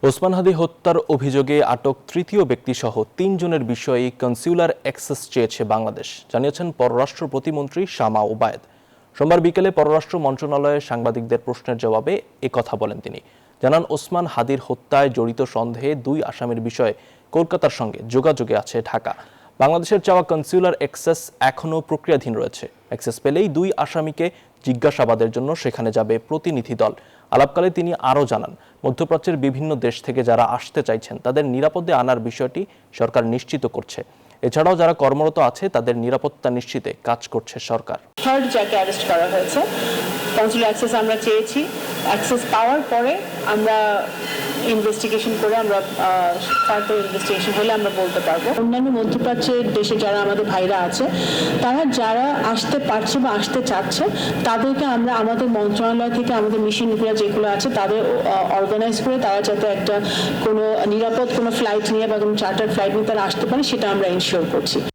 ওসমান হাদী হত্যার অভিযোগে আটক তৃতীয় ব্যক্তিসহ ৩ জনের বিষয়ে কনস্যুলার অ্যাক্সেস চেয়েছে বাংলাদেশ, জানিয়েছেন পররাষ্ট্র প্রতিমন্ত্রী শামা ওবায়েদ। সোমবার বিকেলে পররাষ্ট্র মন্ত্রণালয়ে সাংবাদিকদের প্রশ্নের জবাবে একথা বলেন তিনি। জানান, ওসমান হাদীর হত্যায় জড়িত সন্দেহে 2 আসামির বিষয়ে কলকাতার সঙ্গে যোগাযোগে আছে ঢাকা। বাংলাদেশের চাওয়া কনস্যুলার অ্যাক্সেস এখনও প্রক্রিয়াধীন রয়েছে। অ্যাক্সেস পেলেই 2 আসামিকে জিজ্ঞাসাবাদের জন্য সেখানে যাবে প্রতিনিধি দল। আলাপকালে তিনি আরও জানান, মধ্যপ্রাচ্যের বিভিন্ন দেশ থেকে যারা আসতে চাইছেন তাদের নিরাপদে আনার বিষয়টি সরকার নিশ্চিত করছে। এছাড়াও যারা কর্মরত আছে তাদের নিরাপত্তা নিশ্চিতে কাজ করছে সরকার। থার্ড যাকে অ্যারেস্ট করা হয়েছে, কনসুলার অ্যাক্সেস আমরা চেয়েছি। অ্যাক্সেস পাওয়ার পরে আমরা ইনভেস্টিগেশন করে আমরা ফার্দার ইনভেস্টিগেশন হলে আমরা বলতে পারবো। অন্যান্য মধ্যপ্রাচ্যের দেশে যারা আমাদের ভাইরা আছে, তারা যারা আসতে পারছে বা আসতে চাচ্ছে, তাদেরকে আমরা আমাদের মন্ত্রণালয় থেকে আমাদের মিশনগুলো যেগুলো আছে তাদের অর্গানাইজ করে তারা যাতে একটা কোনো নিরাপদ কোনো ফ্লাইট নিয়ে বা কোনো চার্টার ফ্লাইট নিয়ে তারা আসতে পারে, সেটা আমরা ইনশিওর করছি।